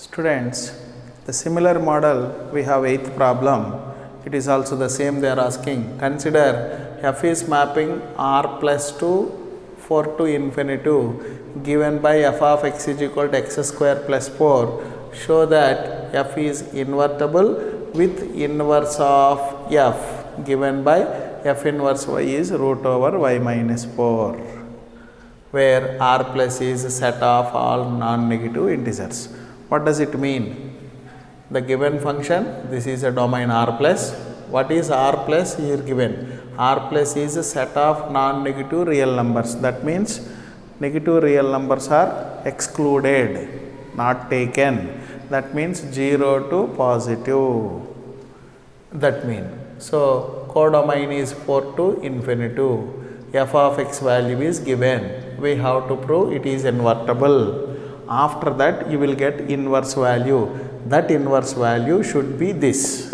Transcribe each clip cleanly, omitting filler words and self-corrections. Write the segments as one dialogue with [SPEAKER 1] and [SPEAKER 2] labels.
[SPEAKER 1] Students, the similar model we have eighth problem. It is also the same they are asking. Consider f is mapping r plus 2 4 to infinity given by f of x is equal to x square plus 4. Show that f is invertible with inverse of f given by f inverse y is root over y minus 4, where r plus is a set of all non-negative integers. What does it mean? The given function, this is a domain r plus. What is r plus here given? R plus is a set of non-negative real numbers. That means negative real numbers are excluded, not taken. That means 0 to positive. That means, so codomain is 4 to infinity. F of x value is given. We have to prove it is invertible. After that you will get inverse value. That inverse value should be this.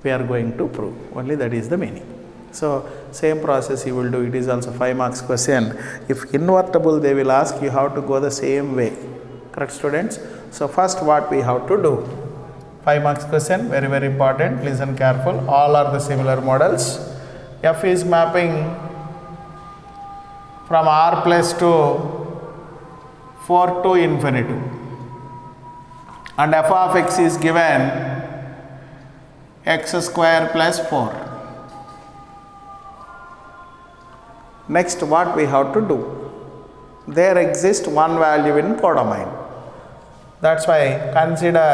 [SPEAKER 1] We are going to prove. Only that is the meaning. So same process you will do. It is also 5 marks question. If invertible they will ask, you have to go the same way. Correct, students? So first what we have to do? 5 marks question, very very important. Listen careful. All are the similar models. F is mapping from r plus to 4 to infinity, and f of x is given x square plus 4. Next what we have to do? There exists one value in codomain. That's why consider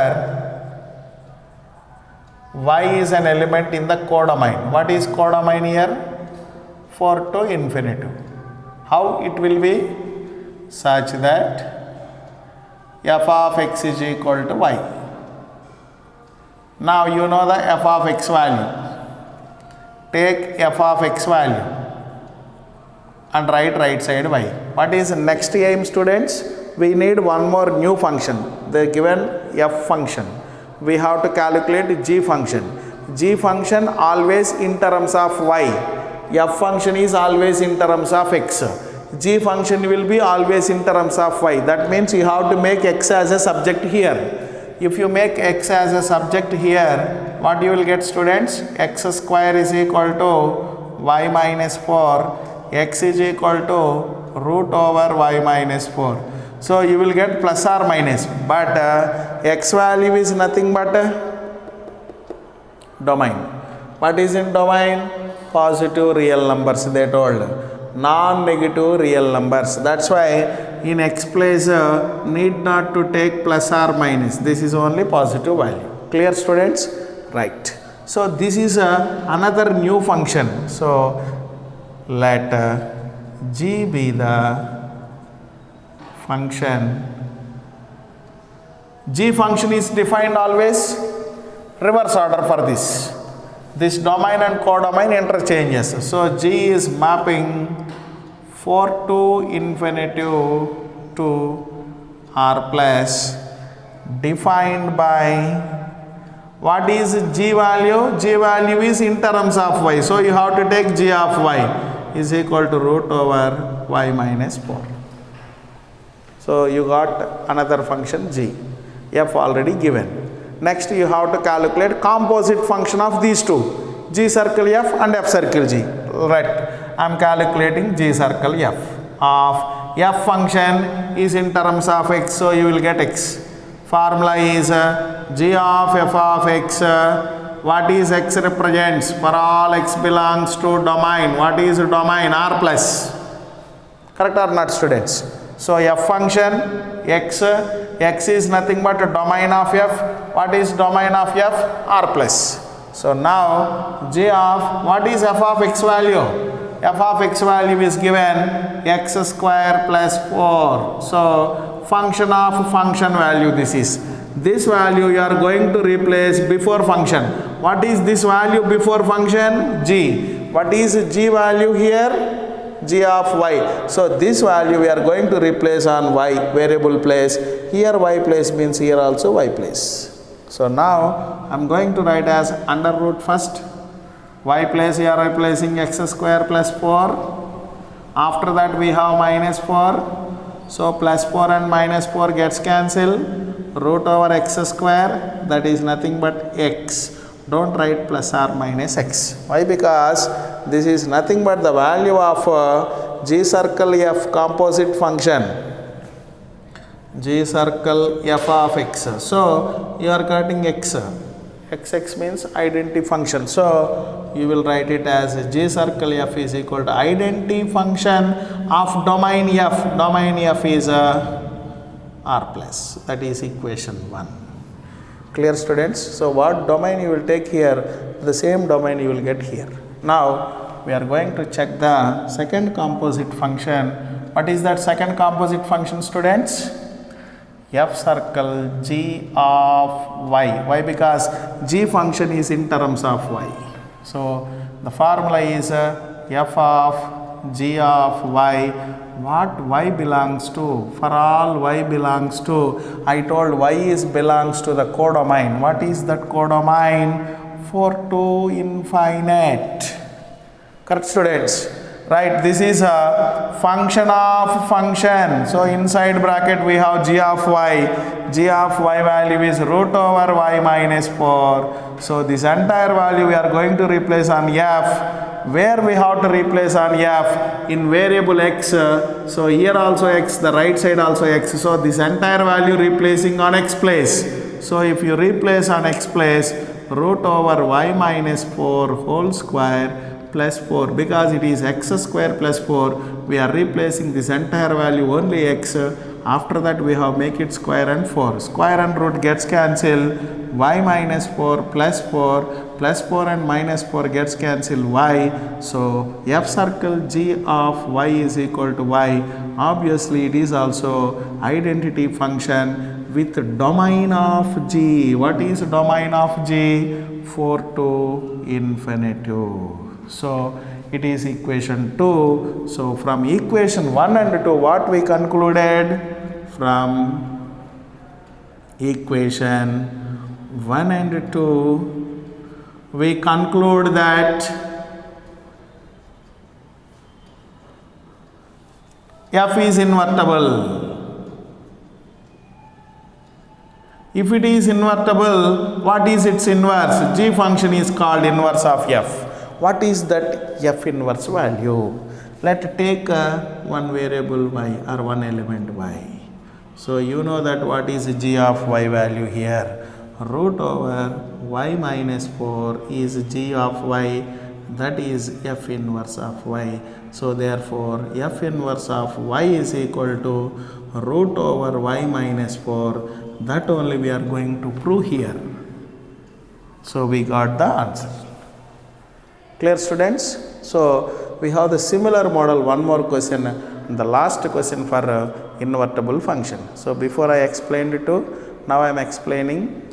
[SPEAKER 1] y is an element in the codomain. What is codomain here? 4 to infinity. How it will be? Such that f of x is equal to y. Now you know the f of x value. Take f of x value and write right side y. What is next aim, students? We need one more new function. The given f function. We have to calculate g function. G function always in terms of y. F function is always in terms of x. G function will be always in terms of y. That means you have to make x as a subject here. If you make x as a subject here, what you will get, students? X square is equal to y minus 4. X is equal to root over y minus 4. So you will get plus or minus. But x value is nothing but domain. What is in domain? Positive real numbers, they told. Non-negative real numbers. That's why in x place need not to take plus or minus. This is only positive value. Clear, students? Right. So this is another new function. So let g be the function. G function is defined always reverse order for this. This domain and codomain interchanges. So G is mapping 4 to infinity to r plus, defined by, what is G value? G value is in terms of y. So you have to take G of y is equal to root over y minus 4. So you got another function G. F already given. Next you have to calculate composite function of these two, G circle F and F circle G. Right. I am calculating G circle F of F function is in terms of x, so you will get x. Formula is G of f of x. What is x represents? For all x belongs to domain. What is domain? R plus. Correct or not, students? So f function x, x is nothing but a domain of f. What is domain of f? R plus. So now g of, what is f of x value? F of x value is given x square plus 4. So function of function value this is. This value you are going to replace before function. What is this value before function? G. What is g value here? G of y. So this value we are going to replace on y variable place. Here y place means here also y place. So now I am going to write as under root first. Y place here replacing x square plus 4. After that we have minus 4. So plus 4 and minus 4 gets cancelled. root over x square, that is nothing but x. Don't write plus or minus x. Why? Because this is nothing but the value of G circle f composite function. G circle f of x. So you are cutting x. X means identity function. So you will write it as G circle f is equal to identity function of domain f. Domain f is R plus. That is equation 1. Clear, students? So what domain you will take here, the same domain you will get here. Now we are going to check the second composite function. What is that second composite function, students? F circle G of y. Why? Because G function is in terms of y. So the formula is f of G of y. What y belongs to? For all y belongs to, I told y is belongs to the codomain. What is that codomain? 4 to infinite. Correct, students? Right, this is a function of function. So inside bracket we have g of y. G of y value is root over y minus 4. So this entire value we are going to replace on f. Where we have to replace on f? In variable x. So here also x, the right side also x. So this entire value replacing on x place. So if you replace on x place, root over y minus 4 whole square plus 4, because it is x square plus 4, we are replacing this entire value only x. After that we have make it square and 4. Square and root gets cancelled. Y minus 4 plus 4 plus 4 and minus 4 gets cancelled y. So f circle G of y is equal to y. Obviously it is also identity function with domain of G. What is domain of G? 4 to infinitive. So it is equation 2. So from equation 1 and 2, what we concluded? From equation 1 and 2, we conclude that f is invertible. If it is invertible, what is its inverse? G function is called inverse of f. What is that f inverse value? Let's take one variable y or one element y. So you know that what is g of y value here? Root over y minus 4 is g of y, that is f inverse of y. So therefore f inverse of y is equal to root over y minus 4. That only we are going to prove here. So we got the answer. Clear, students? So we have the similar model, one more question, the last question for invertible function. So before I explained it to, now I am explaining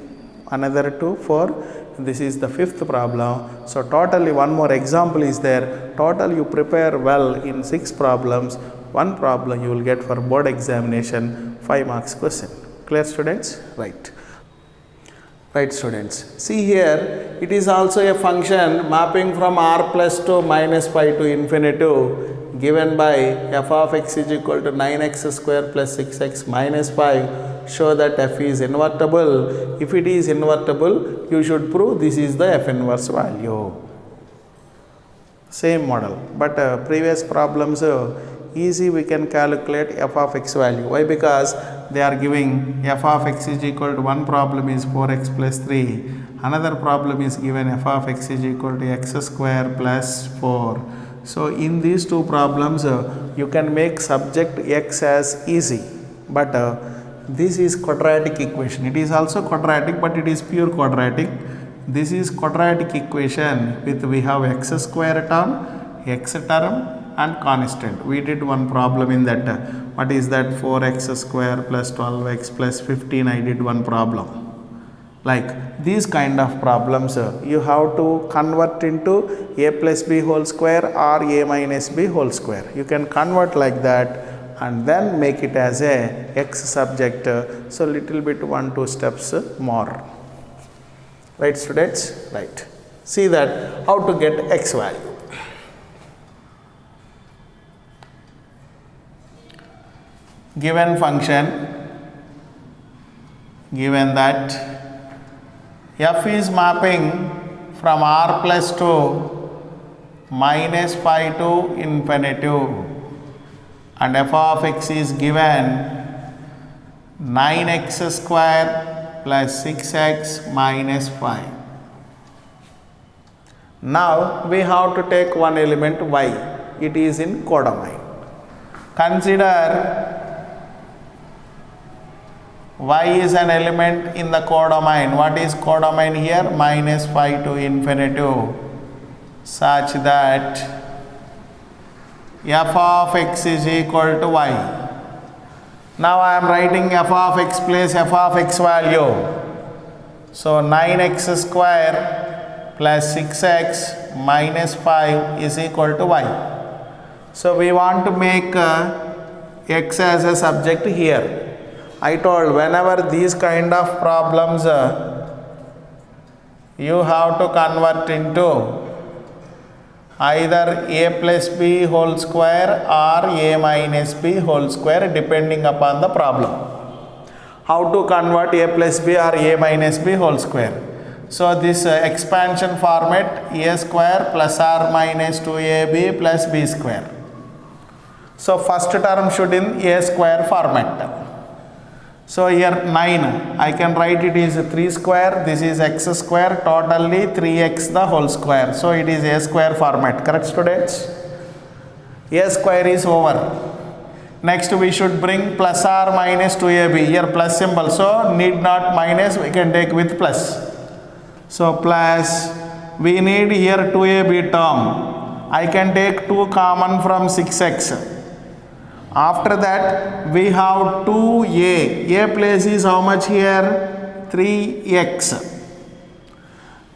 [SPEAKER 1] another 2 for, this is the 5th problem. So totally one more example is there. Total you prepare well in 6 problems. 1 problem you will get for board examination, 5 marks question. Clear, students? Right. Right, students. See here, it is also a function mapping from r plus to minus pi to infinitive, given by f of x is equal to 9x square plus 6x minus 5. Show that f is invertible. If it is invertible, you should prove this is the f inverse value. Same model, but previous problems easy we can calculate f of x value. Why? Because they are giving f of x is equal to, one problem is 4x plus 3, another problem is given f of x is equal to x square plus 4. So in these 2 problems you can make subject x as easy, but this is quadratic equation. It is also quadratic, but it is pure quadratic. This is quadratic equation with we have x square term, x term and constant. We did one problem in that. What is that? 4x square plus 12x plus 15. I did one problem. Like these kind of problems you have to convert into a plus b whole square or a minus b whole square. You can convert like that and then make it as a x subject. So little bit 1-2 steps more. Right, students? Right. See that how to get x value. Given function given that f is mapping from r plus 2 minus pi to infinitive, and f of x is given 9x square plus 6x minus 5. Now we have to take one element y, it is in codomain. Consider y is an element in the codomain. What is codomain here? Minus pi to infinitive, such that f of x is equal to y. Now I am writing f of x place f of x value. So 9x square plus 6x minus 5 is equal to y. So we want to make x as a subject here. I told whenever these kind of problems you have to convert into either a plus b whole square or a minus b whole square depending upon the problem. How to convert a plus b or a minus b whole square? So this expansion format, a square plus or minus 2ab plus b square. So first term should in a square format. So here 9, I can write it is 3 square, this is x square, totally 3x the whole square. So it is a square format, correct students? A square is over. Next we should bring plus or minus 2ab, here plus symbol, so need not minus, we can take with plus. So plus, we need here 2ab term, I can take 2 common from 6x. After that we have 2a, a place is how much here? 3x.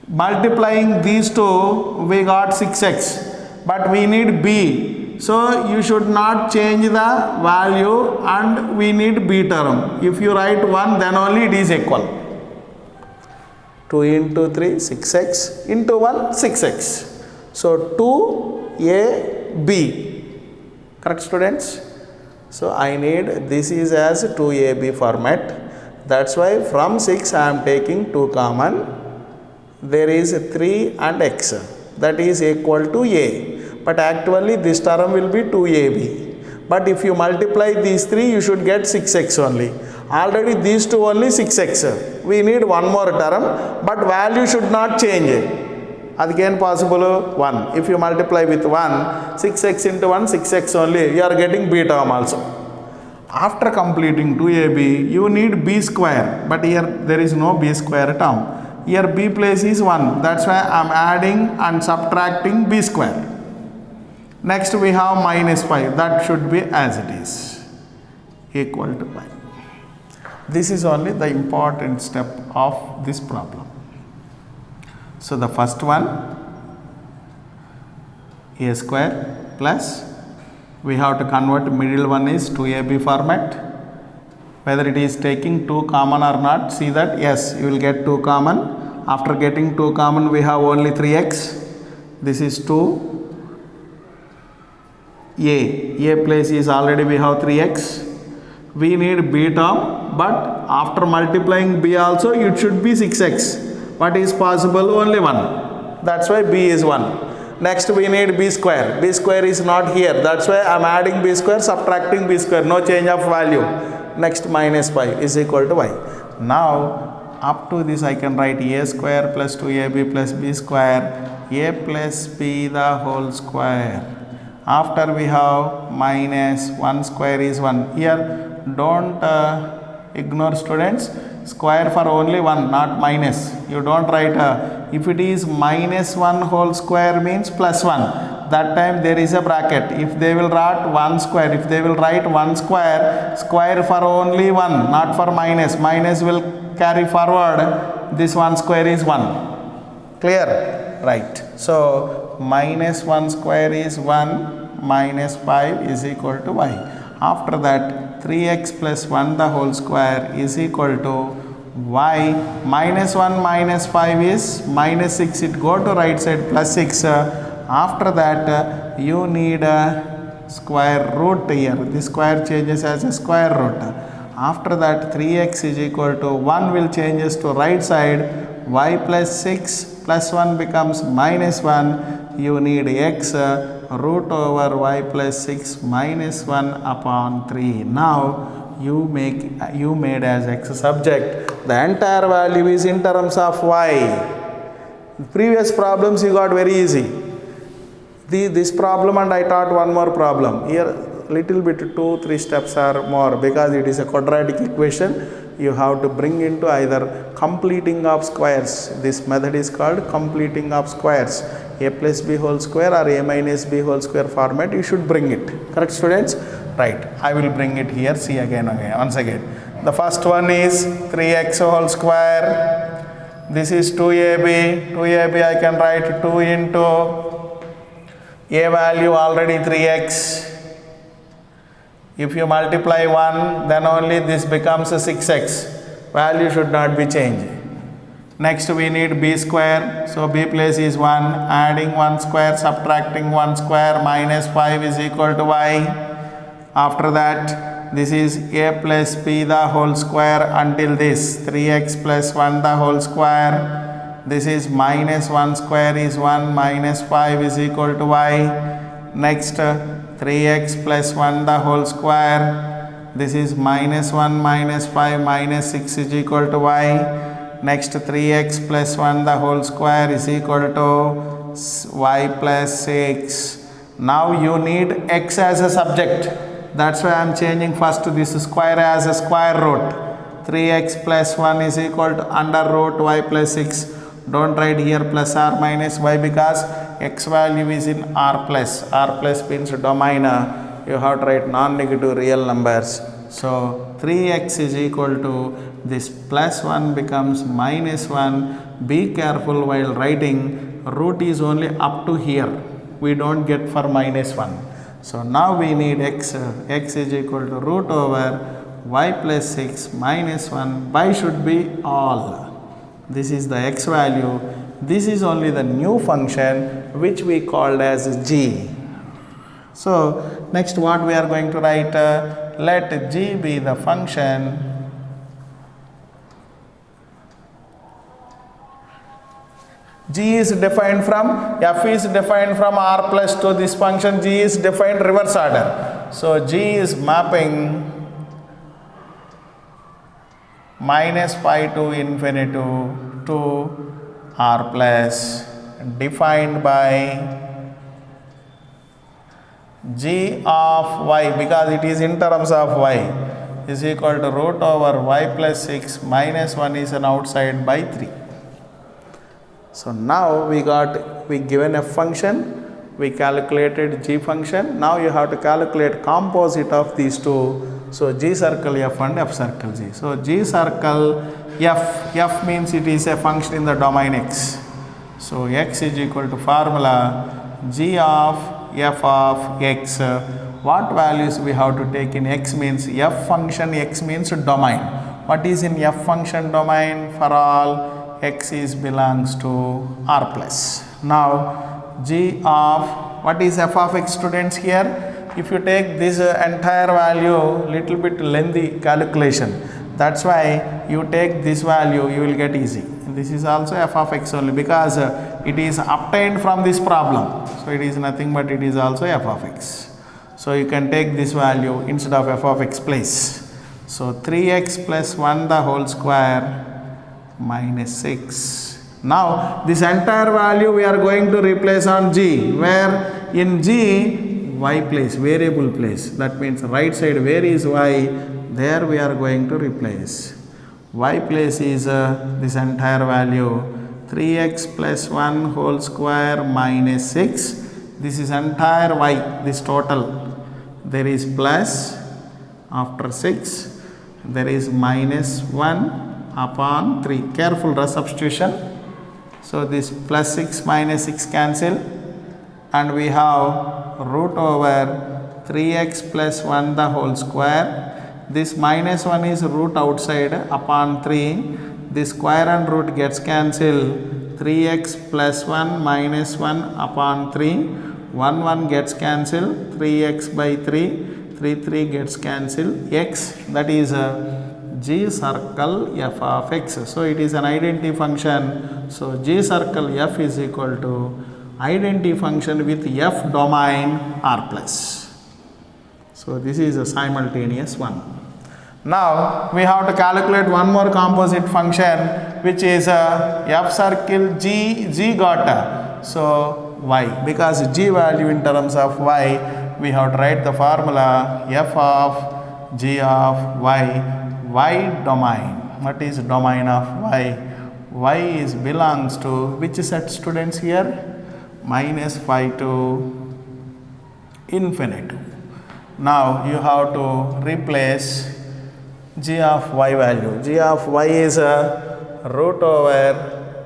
[SPEAKER 1] Multiplying these two we got 6x, but we need b. So you should not change the value and we need b term. If you write 1 then only it is equal. 2 into 3 6x into 1 6x. So 2ab, correct students? So I need this is as 2ab format. That's why from 6 I am taking 2 common. There is 3 and x, that is equal to a. But actually this term will be 2ab. But if you multiply these 3 you should get 6x only. Already these two only 6x. We need one more term, but value should not change. Again possible 1. If you multiply with 1, 6x into 1, 6x only, you are getting b term also. After completing 2ab, you need b square, but here there is no b square term. Here b place is 1, that's why I am adding and subtracting b square. Next we have minus 5, that should be as it is, equal to pi. This is only the important step of this problem. So the first one, a square plus, we have to convert middle one is 2ab format. Whether it is taking 2 common or not, see that yes, you will get 2 common. After getting 2 common, we have only 3x. This is 2. A place is already we have 3x. We need b term, but after multiplying b also it should be 6x. What is possible? Only 1. That's why b is 1. Next we need b square. B square is not here. That's why I am adding b square, subtracting b square. No change of value. Next minus 5 is equal to y. Now up to this I can write a square plus 2ab plus b square, a plus b the whole square. After we have minus 1 square is 1. Here don't ignore students. Square for only 1, not minus. You don't write if it is minus 1 whole square means plus 1. That time there is a bracket. If they will write 1 square, if they will write 1 square, square for only 1, not for minus. Minus will carry forward. This 1 square is 1. Clear? Right. So minus 1 square is 1, minus 5 is equal to y. After that 3x plus 1 the whole square is equal to y. Minus 1 minus 5 is minus 6. It go to right side plus 6. After that you need a square root here. This square changes as a square root. After that 3x is equal to 1 will changes to right side, y plus 6 plus 1 becomes minus 1. You need x root over y plus 6 minus 1 upon 3. Now you made as x subject. The entire value is in terms of y. Previous problems you got very easy. This problem and I taught one more problem. Here little bit 2-3 steps are more because it is a quadratic equation. You have to bring into either completing of squares. This method is called completing of squares. A plus b whole square or a minus b whole square format you should bring it. Correct students? Right. I will bring it here. See once again. The first one is 3x whole square. This is 2ab. 2ab I can write 2 into a value already 3x. If you multiply 1, then only this becomes a 6x. Value should not be changed. Next we need b square. So b place is 1. Adding 1 square, subtracting 1 square, minus 5 is equal to y. After that, this is a plus b the whole square until this 3x plus 1 the whole square. This is minus 1 square is 1, minus 5 is equal to y. Next 3x plus 1 the whole square. This is minus 1 minus 5 minus 6 is equal to y. Next 3x plus 1 the whole square is equal to y plus 6. Now you need x as a subject. That's why I am changing first this square as a square root. 3x plus 1 is equal to under root y plus 6. Don't write here plus r minus y because x value is in r plus. R plus means domain. You have to write non-negative real numbers. So 3x is equal to this plus 1 becomes minus 1. Be careful while writing. Root is only up to here. We don't get for minus 1. So now we need x. X is equal to root over y plus 6 minus 1. Y should be all. This is the x value. This is only the new function which we called as g. So next what we are going to write, let g be the function g is defined from, f is defined from r plus to this function, g is defined reverse order. So g is mapping minus pi to infinity to r plus defined by g of y because it is in terms of y is equal to root over y plus 6 minus 1 is an outside by 3. So now we given a function, we calculated g function. Now you have to calculate composite of these two. So g circle f and f circle g. So g circle f means it is a function in the domain x. So x is equal to formula g of f of x. What values we have to take in x means f function, x means domain. What is in f function domain? For all x is belongs to r plus. Now g of what is f of x students here? If you take this entire value, little bit lengthy calculation. That's why you take this value, you will get easy. This is also f of x only because it is obtained from this problem. So it is nothing but it is also f of x. So you can take this value instead of f of x place. So 3x plus 1 the whole square minus 6. Now this entire value we are going to replace on g, where in g y place, variable place. That means right side where is y, there we are going to replace. Y place is this entire value 3x plus 1 whole square minus 6. This is entire y, this total. There is plus after 6, there is minus 1 upon 3. Careful substitution. So this plus 6 minus 6 cancel and we have root over 3x plus 1 the whole square. This minus 1 is root outside upon 3. This square and root gets cancelled. 3x plus 1 minus 1 upon 3. 1 gets cancelled. 3x by 3. 3 gets cancelled. X, that is G circle f of x. So it is an identity function. So G circle f is equal to identity function with f domain R plus. So this is a simultaneous one. Now we have to calculate one more composite function, which is f circle g got so y, because g value in terms of y, we have to write the formula f of g of y domain. What is domain of y? Y is belongs to which set, students, here? -5 to infinity. Now you have to replace g of y value. G of y is root over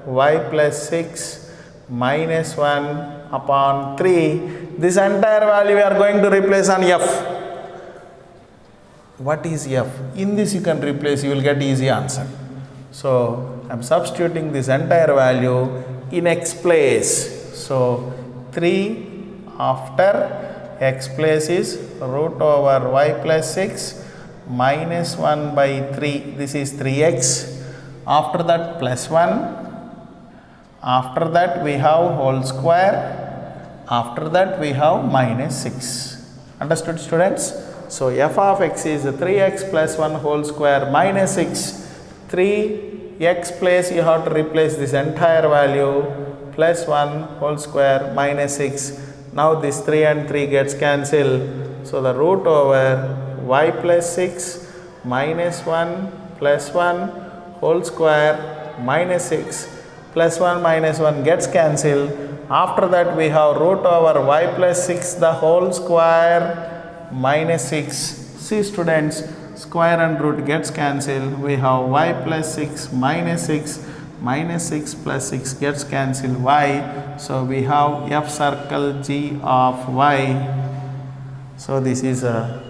[SPEAKER 1] y plus 6 minus 1 upon 3. This entire value we are going to replace on f. What is f? In this you can replace, you will get easy answer. So I am substituting this entire value in x place. So 3 after x place is root over y plus 6 minus 1 by 3. This is 3x. After that plus 1. After that we have whole square. After that we have minus 6. Understood, students? So f of x is 3x plus 1 whole square minus 6. 3x place you have to replace this entire value plus 1 whole square minus 6. Now this 3 and 3 gets cancelled. So the root over y plus 6 minus 1 plus 1 whole square minus 6 plus 1 minus 1 gets cancelled. After that we have root over y plus 6 the whole square minus 6. See, students, square and root gets cancelled. We have y plus 6 minus 6 minus 6 plus 6 gets cancelled y. So we have f circle g of y. So this is a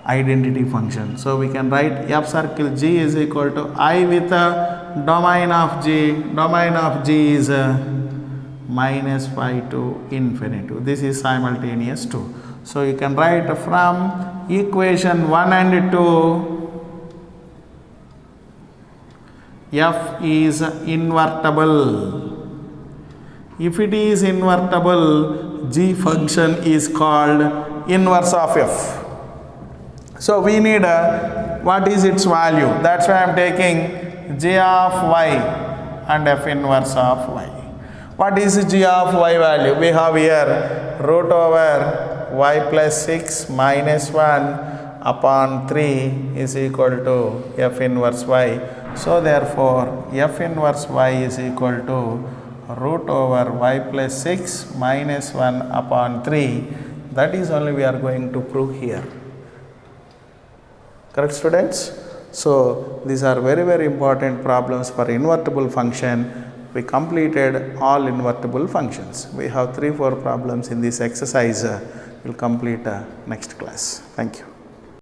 [SPEAKER 1] identity function. So we can write f circle g is equal to I with a domain of g. Domain of g is -5 to infinity. This is simultaneous too. So you can write from equation 1 and 2, f is invertible. If it is invertible, g function is called inverse of f. So we need what is its value. That's why I am taking g of y and f inverse of y. What is g of y value? We have here root over y plus 6 minus 1 upon 3 is equal to f inverse y. So therefore f inverse y is equal to root over y plus 6 minus 1 upon 3. That is only we are going to prove here. Correct, students? So these are very, very important problems for invertible function. We completed all invertible functions. We have 3-4 problems in this exercise. We'll complete next class. Thank you.